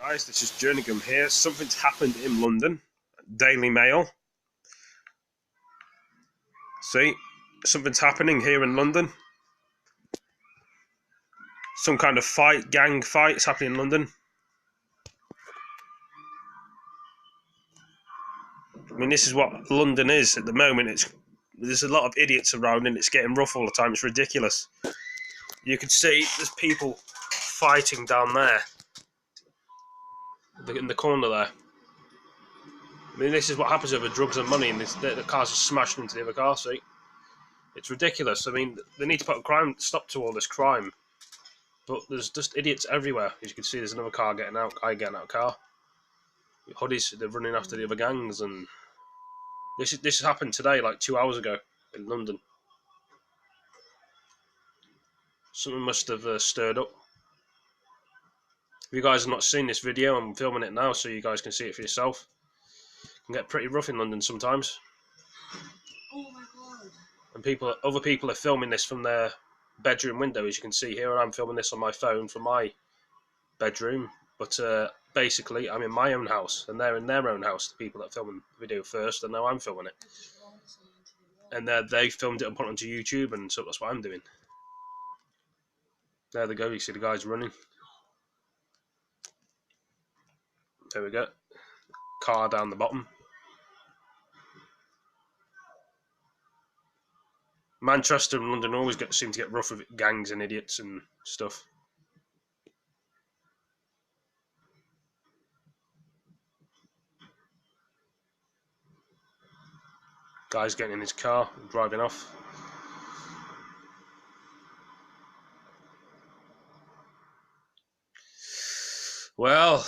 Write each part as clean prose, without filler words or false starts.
Guys, this is Jerningam here. Something's happened in London. Daily Mail. See, something's happening here in London. Some kind of fight, gang fight is happening in London. I mean, this is what London is at the moment. There's a lot of idiots around and it's getting rough all the time. It's ridiculous. You can see there's people fighting down there. In the corner there. I mean, this is what happens over drugs and money, and the cars are smashed into the other car seat. It's ridiculous. I mean, they need to put a stop to all this crime. But there's just idiots everywhere. As you can see, there's another car getting out, guy getting out of car. Hoodies, they're running after the other gangs, and this happened today, like 2 hours ago, in London. Something must have stirred up. If you guys have not seen this video, I'm filming it now so you guys can see it for yourself. It can get pretty rough in London sometimes. Oh my god. And other people are filming this from their bedroom window, as you can see here. I'm filming this on my phone from my bedroom. But basically, I'm in my own house, and they're in their own house, the people that filmed the video first, and now I'm filming it. And they filmed it and put it onto YouTube, and so that's what I'm doing. There they go, you see the guys running. There we go. Car down the bottom. Manchester and London always seem to get rough with gangs and idiots and stuff. Guy's getting in his car, driving off. Well,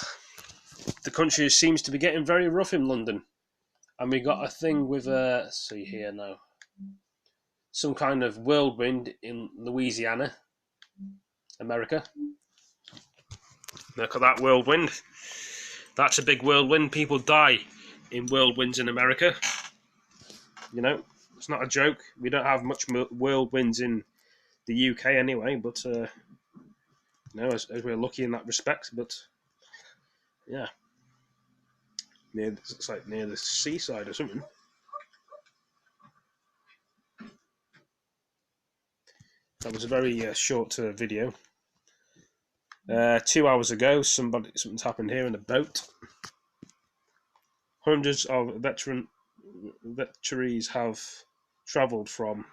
the country seems to be getting very rough in London. And we got a thing with, let's see here now, some kind of whirlwind in Louisiana, America. Look at that whirlwind. That's a big whirlwind. People die in whirlwinds in America. You know, it's not a joke. We don't have much whirlwinds in the UK anyway, but, you know, as we're lucky in that respect. But, yeah. It's like near the seaside or something. That was a very short video. 2 hours ago, something's happened here in a boat. Hundreds of veterans have travelled from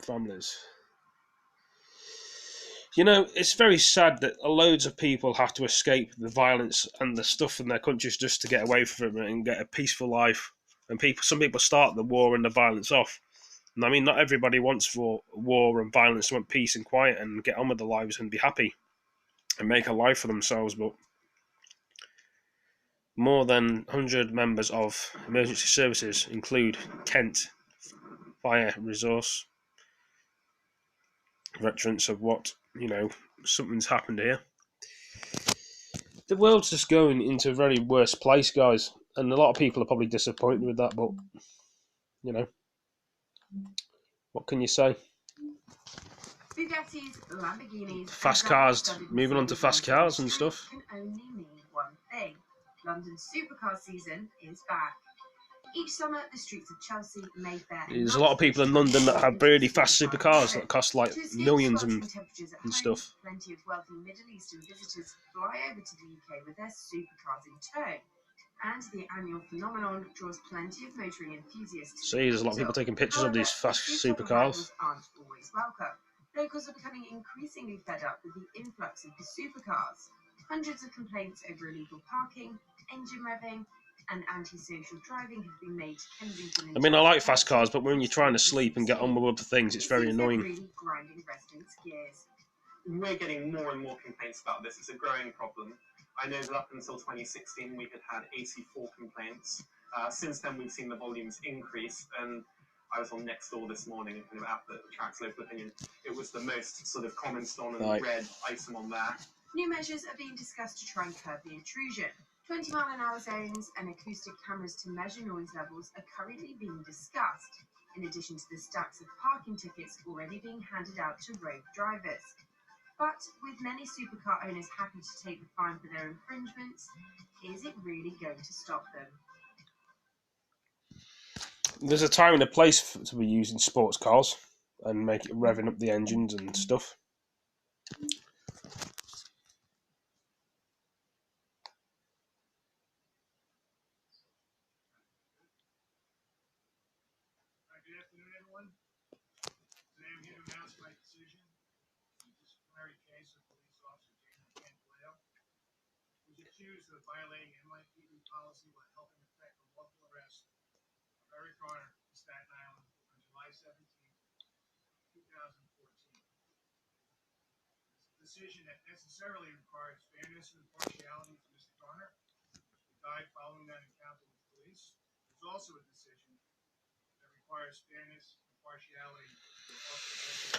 families. You know, it's very sad that loads of people have to escape the violence and the stuff in their countries just to get away from it and get a peaceful life. And some people start the war and the violence off. And I mean, not everybody wants for war and violence. They want peace and quiet and get on with their lives and be happy and make a life for themselves. But more than 100 members of emergency services, include Kent Fire Resource veterans of what, you know, something's happened here. The world's just going into a very worse place, guys. And a lot of people are probably disappointed with that, but, you know, what can you say? Bugattis, Lamborghinis, fast cars, moving on to fast cars and stuff. Can only mean one thing. London's supercar season is back. Each summer, the streets of Chelsea, Mayfair, There's a lot of people in London that have really fast supercars that cost like millions and stuff. Plenty of wealthy Middle Eastern visitors fly over to the UK with their supercars in tow. And the annual phenomenon draws plenty of motoring enthusiasts. See, there's a lot of people taking pictures of these fast supercars. Aren't always welcome. Locals are becoming increasingly fed up with the influx of the supercars. Hundreds of complaints over illegal parking, engine revving, and antisocial driving have been made to Kensington. I mean, I like fast cars, but when you're trying to sleep and get on with other things, it's very annoying. Really grinding residents' gears. We're getting more and more complaints about this. It's a growing problem. I know that up until 2016, we had 84 complaints. Since then, we've seen the volumes increase, and I was on Nextdoor this morning and kind of at the track's local opinion. It was the most sort of commented on and read item on there. New measures are being discussed to try and curb the intrusion. 20-mile-an-hour zones and acoustic cameras to measure noise levels are currently being discussed, in addition to the stacks of parking tickets already being handed out to rogue drivers. But with many supercar owners happy to take the fine for their infringements, is it really going to stop them? There's a time and a place to be using sports cars and make it revving up the engines and stuff. Good afternoon, everyone. Today I'm here to announce my decision in the disciplinary case of police officer James Pantaleo, who was accused of violating NYPD policy while helping effect a lawful arrest of Eric Garner in Staten Island on July 17, 2014. This decision that necessarily requires fairness and impartiality for Mr. Garner, who died following that encounter with police. It's also a decision that requires fairness and impartiality.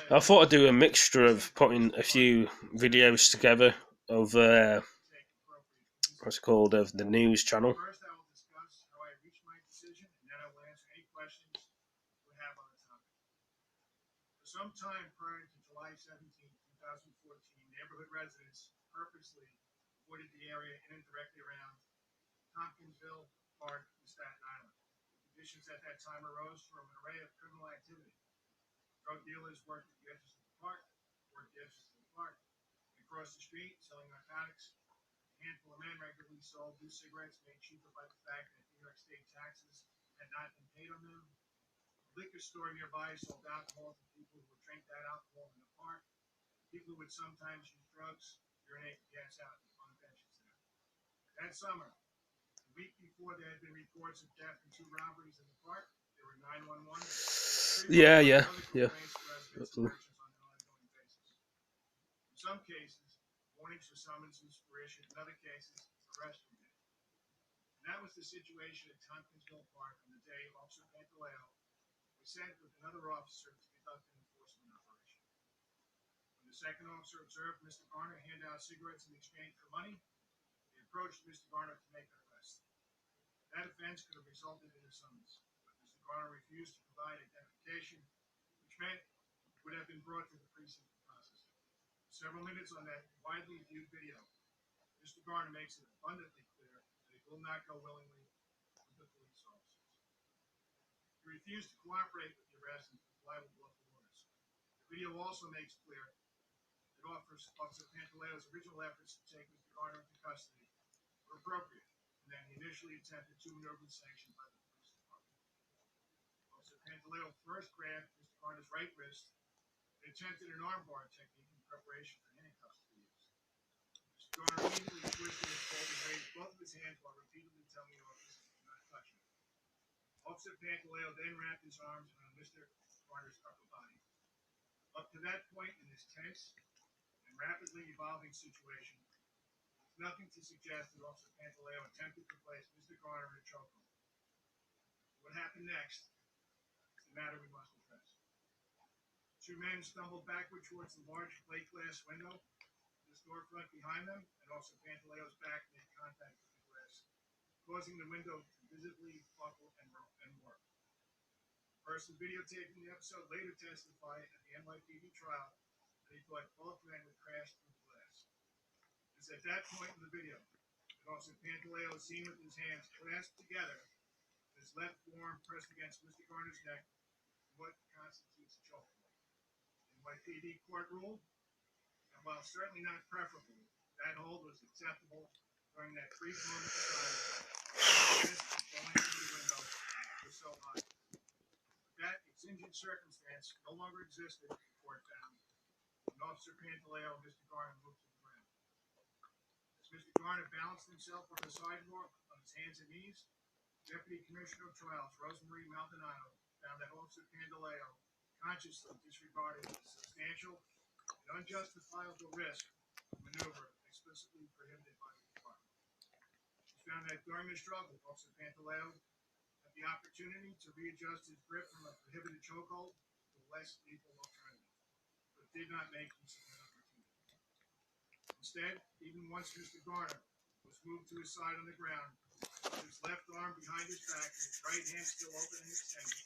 I thought I'd do a mixture of putting a few videos together of what's it called, of the news channel. First, I will discuss how I reached my decision, and then I will answer any questions you have on the topic. For some time prior to July 17, 2014, neighborhood residents purposely avoided the area in and directly around Tompkinsville Park in Staten Island. Conditions at that time arose from an array of criminal activity. Drug dealers worked at the edges of the park, and across the street selling narcotics. A handful of men regularly sold loose cigarettes made cheaper by the fact that New York State taxes had not been paid on them. A liquor store nearby sold alcohol to people who would drink that alcohol in the park. People who would sometimes use drugs, urinate, and gas out on the benches there. That summer, the week before there had been reports of death and 2 robberies in the park, there were 911. Yeah. On an ongoing basis. In some cases, warnings or summonses were issued. In other cases, arrests were made. And that was the situation at Tompkinsville Park on the day Officer Pantaleo was sent with another officer to conduct an enforcement operation. When the second officer observed Mr. Garner hand out cigarettes in exchange for money, he approached Mr. Garner to make an arrest. That offense could have resulted in a summons, but Mr. Garner refused to provide identification, which meant he would have been brought to the precinct for processing. For several minutes on that widely viewed video, Mr. Garner makes it abundantly clear that he will not go willingly with the police officers. He refused to cooperate with the arrest and comply with local orders. The video also makes clear that Officer Pantaleo's original efforts to take Mr. Garner into custody were appropriate, and that he initially attempted to maneuver sanctioned by the police department. Officer Pantaleo first grabbed Mr. Garner's right wrist and attempted an armbar technique in preparation for handcuffs to be used. Mr. Garner immediately twisted and pulled and raised both of his hands while repeatedly telling the officer to not touch him. Officer Pantaleo then wrapped his arms around Mr. Garner's upper body. Up to that point in this tense and rapidly evolving situation, there's nothing to suggest that Officer Pantaleo attempted to place Mr. Garner in a chokehold. What happened next is the matter we must address. 2 men stumbled backward towards the large plate glass window, the storefront behind them, and Officer Pantaleo's back made contact with the glass, causing the window to visibly buckle and warp. The person videotaping the episode later testified at the NYPD trial that he thought both men would crash through the glass. It's at that point in the video that Officer Pantaleo is seen with his hands clasped together, his left forearm pressed against Mr. Garner's neck, in what constitutes a chokehold. NYPD court ruled, and while certainly not preferable, that hold was acceptable during that brief moment of time when the risk of falling through the window was so high. That exigent circumstance no longer existed, the court found, when Officer Pantaleo and Mr. Garner moved to the ground. As Mr. Garner balanced himself on the sidewalk on his hands and knees, Deputy Commissioner of Trials Rosemarie Maldonado found that Officer Pantaleo consciously disregarded the substantial and unjustifiable risk of maneuver explicitly prohibited by the department. She found that during the struggle, Officer Pantaleo had the opportunity to readjust his grip from a prohibited chokehold to a less lethal alternative, but did not make use of that opportunity. Instead, even once Mr. Garner was moved to his side on the ground, with his left arm behind his back and his right hand still open and extended,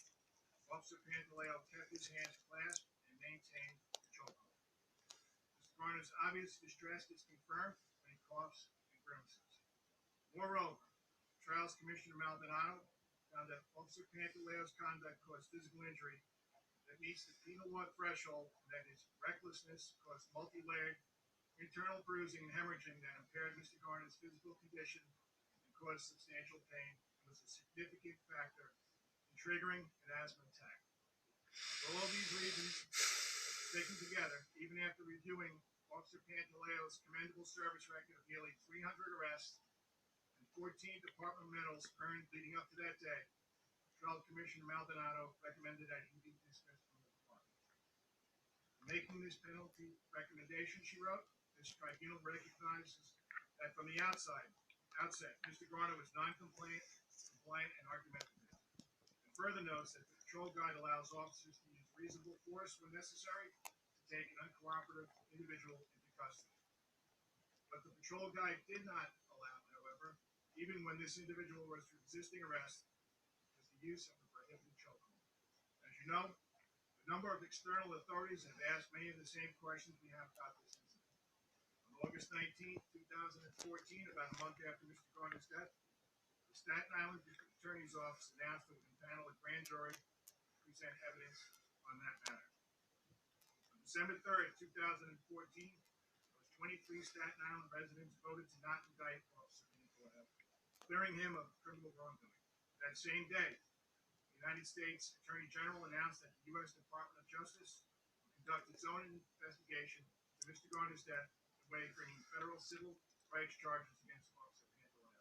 Officer Pantaleo kept his hands clasped and maintained the chokehold. Mr. Mr. Garner's obvious distress is confirmed when he coughs and grimaces. Moreover, Trials Commissioner Maldonado found that Officer Pantaleo's conduct caused physical injury that meets the penal law threshold, and that his recklessness caused multi-layered internal bruising and hemorrhaging that impaired Mr. Garner's physical condition and caused substantial pain, and was a significant factor in triggering an asthma attack. For all these reasons, taken together, even after reviewing Officer Pantaleo's commendable service record of nearly 300 arrests and 14 department medals earned leading up to that day, Trial Commissioner Maldonado recommended that he be dismissed from the department. In making this penalty recommendation, she wrote, this tribunal recognizes that from the outset, Mr. Garner was non-compliant, compliant, and argumentative. And further notes that the patrol guide allows officers to use reasonable force when necessary to take an uncooperative individual into custody. What the patrol guide did not allow, however, even when this individual was resisting arrest, was the use of the prohibited chokehold. As you know, a number of external authorities have asked many of the same questions we have about this incident. On August 19, 2014, about a month after Mr. Garner's death, the Staten Island District Attorney's Office announced it would impanel a grand jury to present evidence on that matter. On December 3rd, 2014, those 23 Staten Island residents voted to not indict Officer Pantaleio, clearing him of criminal wrongdoing. That same day, the United States Attorney General announced that the U.S. Department of Justice would conduct its own investigation into Mr. Garner's death, in a way of bringing federal civil rights charges against Officer Pantaleio.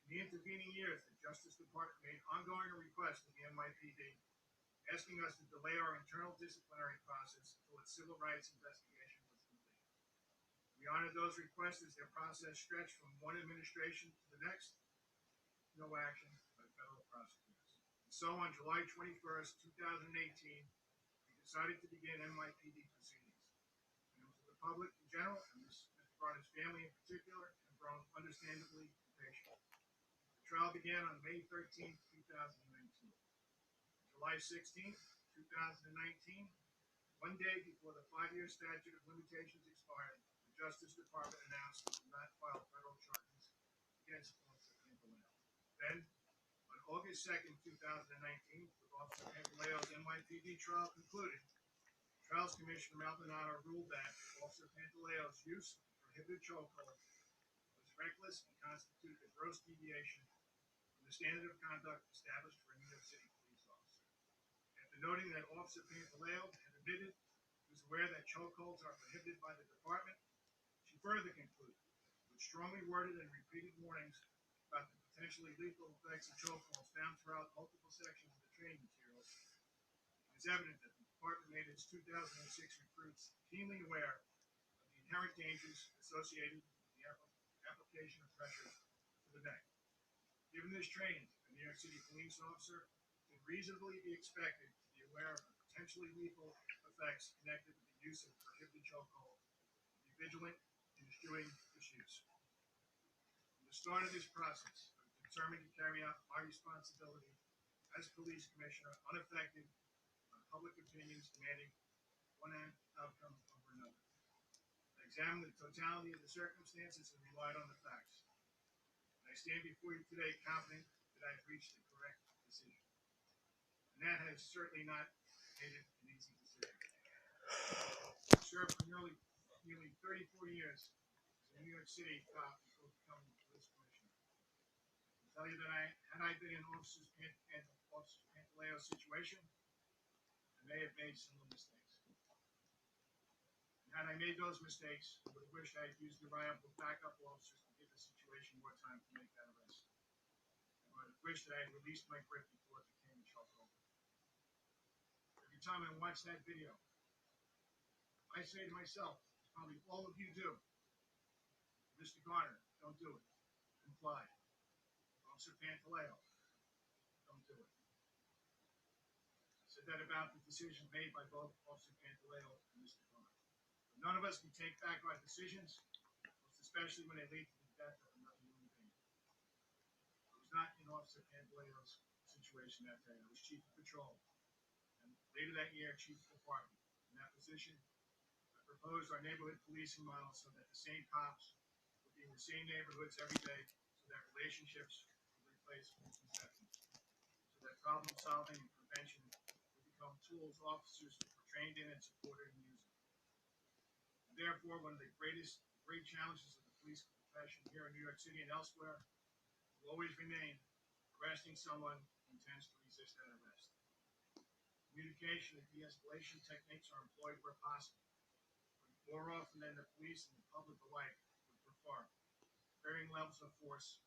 In the intervening years, the Justice Department made ongoing requests to the NYPD, asking us to delay our internal disciplinary process until its civil rights investigation was complete. We honored those requests as their process stretched from one administration to the next. No action by federal prosecutors. And so on July 21st, 2018, we decided to begin NYPD proceedings. Members of the public in general, and Mr. Garner's family in particular, have grown understandably impatient. The trial began on May 13, 2019. July 16, 2019, one day before the 5-year statute of limitations expired, the Justice Department announced it would not file federal charges against Officer Pantaleio. Then, on August 2nd, 2019, with Officer Pantaleio's NYPD trial concluded, Trials Commissioner Maldonado ruled that Officer Pantaleio's use of the prohibited chokehold was reckless and constituted a gross deviation from the standard of conduct established for a New York City police officer. After noting that Officer Pantaleio had admitted he was aware that chokeholds are prohibited by the department, she further concluded, with strongly worded and repeated warnings about the potentially lethal effects of chokeholds found throughout multiple sections of the training materials, it is evident that the department made its 2006 recruits keenly aware of the inherent dangers associated with the application of pressure to the neck. Given this training, a New York City police officer can reasonably be expected to be aware of the potentially lethal effects connected with the use of prohibited chokehold, and be vigilant in eschewing its use. From the start of this process, I was determined to carry out my responsibility as police commissioner unaffected by public opinions demanding one outcome over another. I examined the totality of the circumstances and relied on the facts. And I stand before you today confident that I have reached the correct decision. And that has certainly not made it an easy decision. I served for nearly 34 years as a New York City cop before becoming police commissioner. I can tell you that had I been in Officer Pantaleio's situation, I may have made similar mistakes. And had I made those mistakes, I would have wished I had used reliable backup officers to give the situation more time to make that arrest. I would have wished that I had released my grip before it became a chokehold. Every time I watch that video, I say to myself, probably all of you do, Mr. Garner, don't do it. Comply. Officer Pantaleio, don't do it. I said that about the decisions made by both Officer Pantaleio and Mr. Garner. But none of us can take back our decisions, most especially when they lead to the death of another human being. I was not in Officer Pantaleio's situation that day. I was chief of patrol, and later that year, chief of department. In that position, I proposed our neighborhood policing model so that the same cops would be in the same neighborhoods every day, so that relationships would replace misconceptions, so that problem solving and prevention would become tools officers were trained in and supported in using. And therefore, one of the great challenges of the police profession here in New York City and elsewhere will always remain arresting someone who intends to resist that arrest. Communication and de-escalation techniques are employed where possible, but more often than the police and the public alike would prefer. Varying levels of force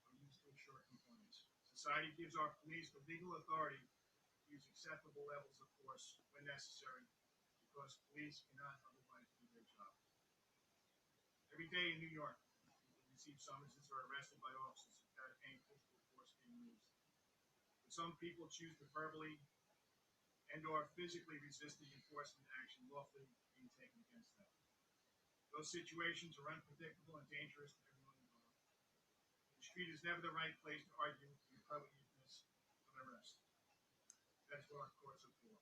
are used to ensure compliance. Society gives our police the legal authority to use acceptable levels of force when necessary, because police cannot otherwise do their job. Every day in New York, people receive summonses or are arrested by officers without any physical force being used. But some people choose to verbally and/or physically resist the enforcement action lawfully being taken against them. Those situations are unpredictable and dangerous to everyone involved. The street is never the right place to argue the appropriateness of an arrest. That's what our courts are for.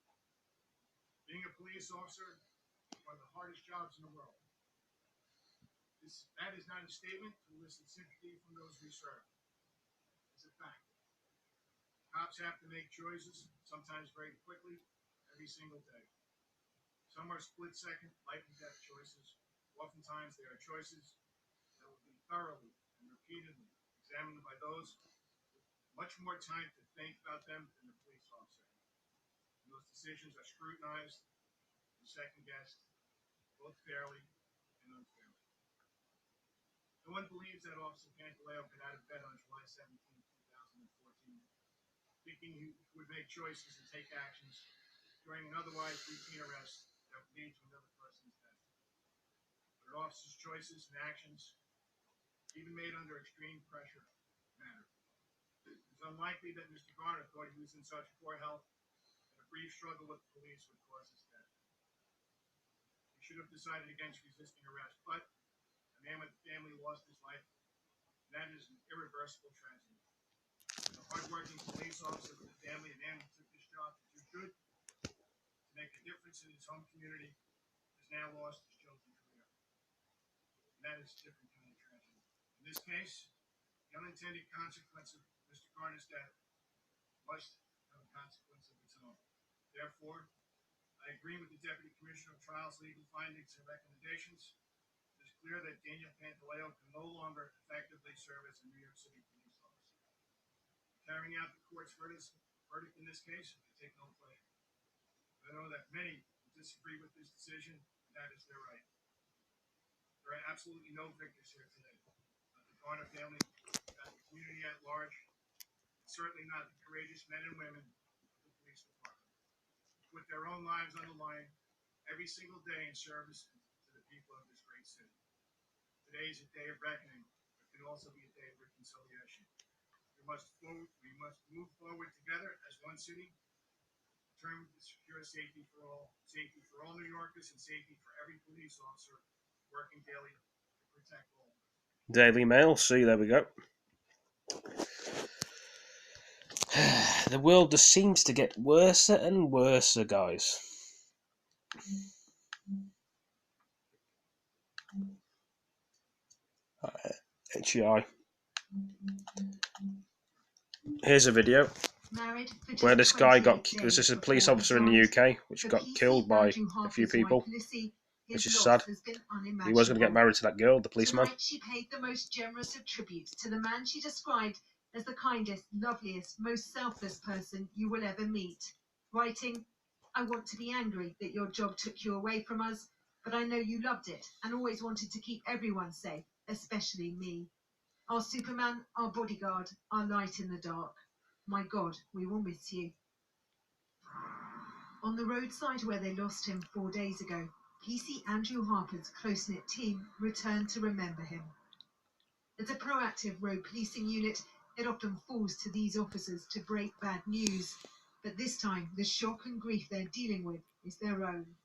Being a police officer is one of the hardest jobs in the world. That is not a statement to elicit sympathy from those we serve. It's a fact. Cops have to make choices, sometimes very quickly, every single day. Some are split-second, life-and-death choices. Oftentimes, they are choices that will be thoroughly and repeatedly examined by those with much more time to think about them than the police officer. And those decisions are scrutinized and second-guessed, both fairly and unfairly. No one believes that Officer Pantaleo got out of bed on July 17, 2014, thinking he would make choices and take actions during an otherwise routine arrest that would lead to another person's death. But an officer's choices and actions, even made under extreme pressure, matter. It is unlikely that Mr. Garner thought he was in such poor health that a brief struggle with the police would cause his death. He should have decided against resisting arrest, but a man with a family lost his life, and that is an irreversible tragedy. A hardworking police officer with a family and man who took this job to do good, to make a difference in his home community, has now lost his chosen career. And that is a different kind of tragedy. In this case, the unintended consequence of Mr. Garner's death must have a consequence of its own. Therefore, I agree with the Deputy Commissioner of Trials' legal findings and recommendations. It is clear that Daniel Pantaleo can no longer effectively serve as a New York City police officer. Carrying out the court's verdict in this case, I take no pleasure. I know that many disagree with this decision, and that is their right. There are absolutely no victors here today. Not the Garner family, not the community at large, and certainly not the courageous men and women of the police department, who put their own lives on the line every single day in service to the people of this great city. Today is a day of reckoning, but can also be a day of reconciliation. We must move forward together as one city, determined to secure safety for all New Yorkers and safety for every police officer working daily to protect all of us. Daily Mail. See, there we go. The world just seems to get worse and worse, guys. HEI. Here's a video where this guy this is a police officer in the UK, which got killed by a few people, which is sad. He was going to get married to that girl, the policeman. Tonight she paid the most generous of tributes to the man she described as the kindest, loveliest, most selfless person you will ever meet. Writing, "I want to be angry that your job took you away from us, but I know you loved it and always wanted to keep everyone safe, especially me. Our Superman, our bodyguard, our light in the dark. My God, we will miss you." On the roadside where they lost him 4 days ago, PC Andrew Harper's close-knit team returned to remember him. As a proactive road policing unit, it often falls to these officers to break bad news, but this time the shock and grief they're dealing with is their own.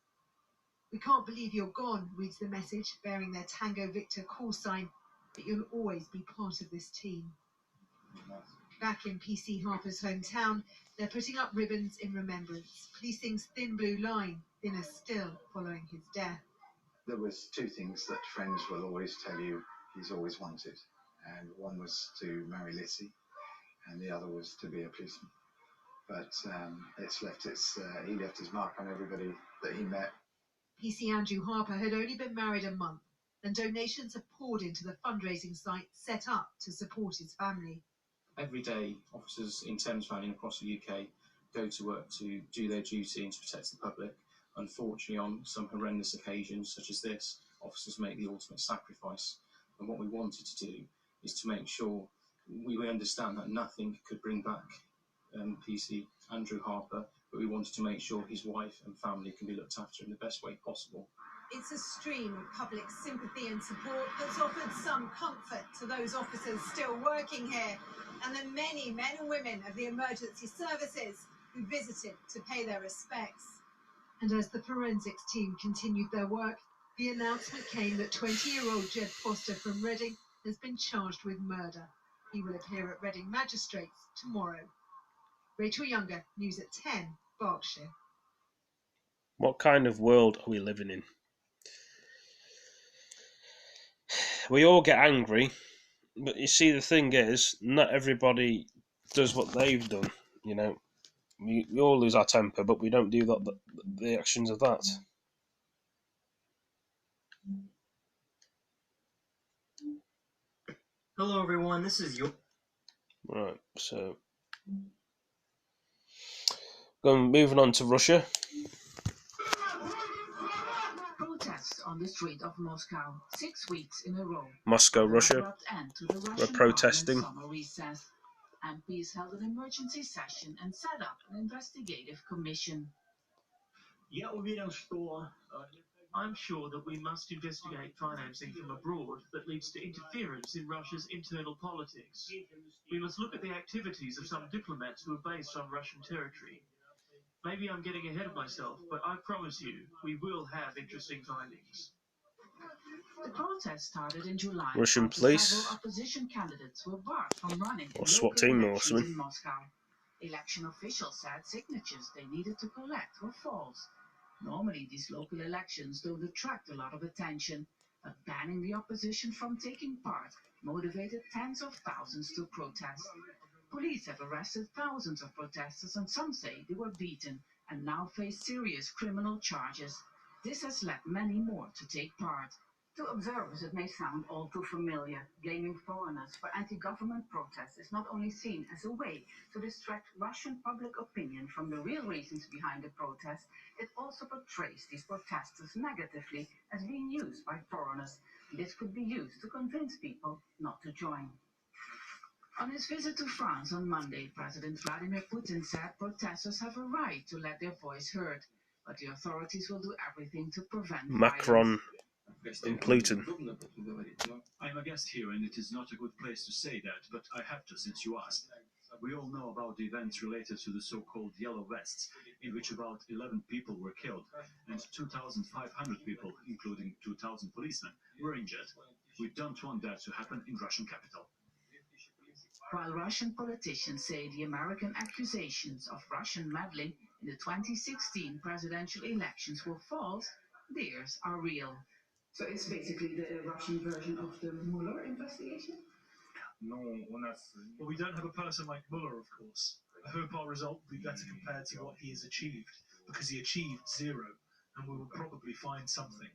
"We can't believe you're gone," reads the message bearing their Tango Victor call sign, "but you'll always be part of this team." Back in PC Harper's hometown, they're putting up ribbons in remembrance, policing's thin blue line, thinner still following his death. There was two things that friends will always tell you he's always wanted, and one was to marry Lissy, and the other was to be a policeman. But he left his mark on everybody that he met. PC Andrew Harper had only been married a month, and donations have poured into the fundraising site set up to support his family. Every day, officers in Thames Valley and across the UK go to work to do their duty and to protect the public. Unfortunately, on some horrendous occasions, such as this, officers make the ultimate sacrifice. And what we wanted to do is to make sure we understand that nothing could bring back PC Andrew Harper, but we wanted to make sure his wife and family can be looked after in the best way possible. It's a stream of public sympathy and support that's offered some comfort to those officers still working here, and the many men and women of the emergency services who visited to pay their respects. And as the forensics team continued their work, the announcement came that 20-year-old Jed Foster from Reading has been charged with murder. He will appear at Reading Magistrates tomorrow. Rachel Younger, News at 10, Berkshire. What kind of world are we living in? We all get angry, but you see, the thing is, not everybody does what they've done. You know, we all lose our temper, but we don't do the actions of that. Hello everyone, this is your... Right, so moving on to Russia. Protests on the street of Moscow 6 weeks in a row. Moscow, Russia. We're protesting. MPs held an emergency session and set up an investigative commission. I'm sure that we must investigate financing from abroad that leads to interference in Russia's internal politics. We must look at the activities of some diplomats who are based on Russian territory. Maybe I'm getting ahead of myself, but I promise you, we will have interesting findings. The protest started in July. Russian police. Several opposition candidates were barred from running Or in SWAT local team or elections something. in Moscow. Election officials said signatures they needed to collect were false. Normally, these local elections don't attract a lot of attention, but banning the opposition from taking part motivated tens of thousands to protest. Police have arrested thousands of protesters, and some say they were beaten and now face serious criminal charges. This has led many more to take part. To observers, it may sound all too familiar. Blaming foreigners for anti-government protests is not only seen as a way to distract Russian public opinion from the real reasons behind the protests, it also portrays these protesters negatively as being used by foreigners. This could be used to convince people not to join. On his visit to France on Monday, President Vladimir Putin said protesters have a right to let their voice heard, but the authorities will do everything to prevent Macron violence. and Putin. I'm a guest here, and it is not a good place to say that, but I have to since you asked. We all know about the events related to the so-called Yellow Vests, in which about 11 people were killed, and 2,500 people, including 2,000 policemen, were injured. We don't want that to happen in Russian capital. While Russian politicians say the American accusations of Russian meddling in the 2016 presidential elections were false, theirs are real. So it's basically the Russian version of the Mueller investigation? Well, we don't have a person like Mueller, of course. I hope our result will be better compared to what he has achieved, because he achieved zero, and we will probably find something.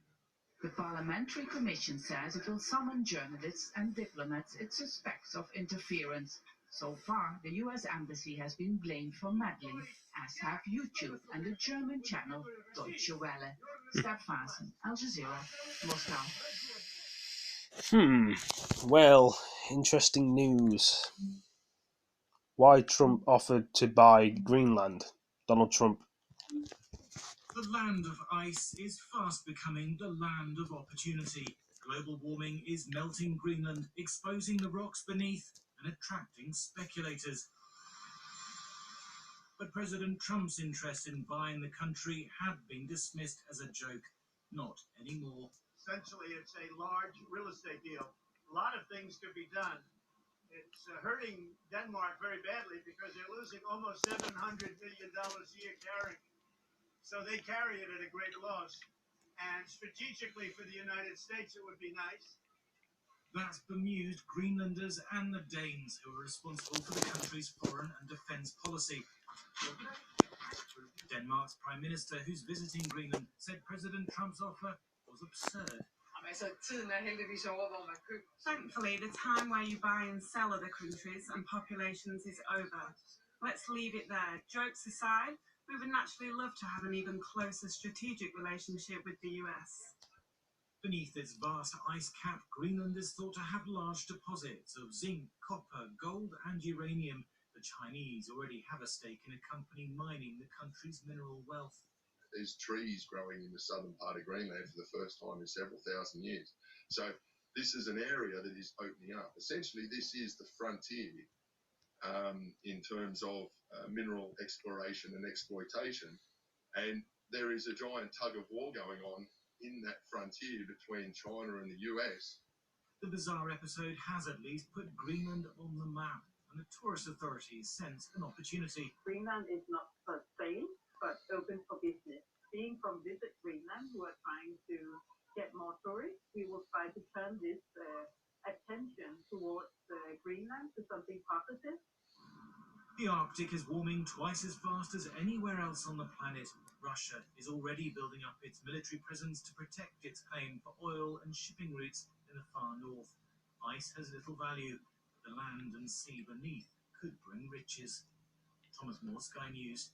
The Parliamentary Commission says it will summon journalists and diplomats it suspects of interference. So far, the US Embassy has been blamed for meddling, as have YouTube and the German channel Deutsche Welle. Step Fasten, Al Jazeera, Moscow. Well, interesting news. Why Trump offered to buy Greenland. Donald Trump. The land of ice is fast becoming the land of opportunity. Global warming is melting Greenland, exposing the rocks beneath and attracting speculators. But President Trump's interest in buying the country had been dismissed as a joke. Not anymore. Essentially, it's a large real estate deal. A lot of things could be done. It's hurting Denmark very badly because they're losing almost $700 million a year carrying. So they carry it at a great loss. And strategically for the United States, it would be nice. That's bemused Greenlanders and the Danes who are responsible for the country's foreign and defence policy. Denmark's Prime Minister, who's visiting Greenland, said President Trump's offer was absurd. Thankfully, the time where you buy and sell other countries and populations is over. Let's leave it there. Jokes aside, we would naturally love to have an even closer strategic relationship with the US. Beneath its vast ice cap, Greenland is thought to have large deposits of zinc, copper, gold and uranium. The Chinese already have a stake in a company mining the country's mineral wealth. There's trees growing in the southern part of Greenland for the first time in several thousand years. So this is an area that is opening up. Essentially, this is the frontier in terms of mineral exploration and exploitation. And there is a giant tug of war going on in that frontier between China and the US. The bizarre episode has at least put Greenland on the map, and the tourist authorities sense an opportunity. Greenland is not for sale, but open for business. Being from Visit Greenland, who are trying to get more tourists, we will try to turn this attention towards Greenland to something positive. The Arctic is warming twice as fast as anywhere else on the planet. Russia is already building up its military presence to protect its claim for oil and shipping routes in the far north. Ice has little value, but the land and sea beneath could bring riches. Thomas Moore, Sky News.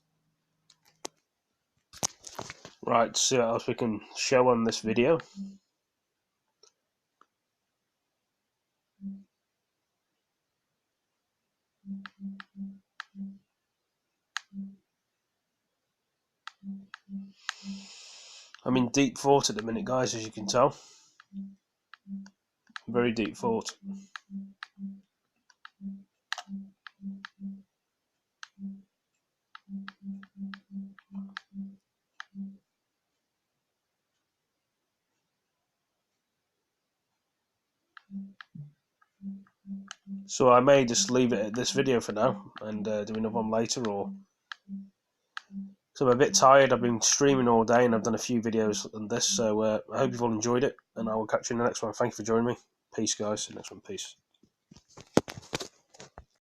Right, see what else we can show on this video. I'm in deep thought at the minute, guys, as you can tell. Very deep thought. So I may just leave it at this video for now and do another one later, or so I'm a bit tired. I've been streaming all day and I've done a few videos on this, so I hope you've all enjoyed it, and I will catch you in the next one. Thank you for joining me. Peace, guys. See you next one. Peace.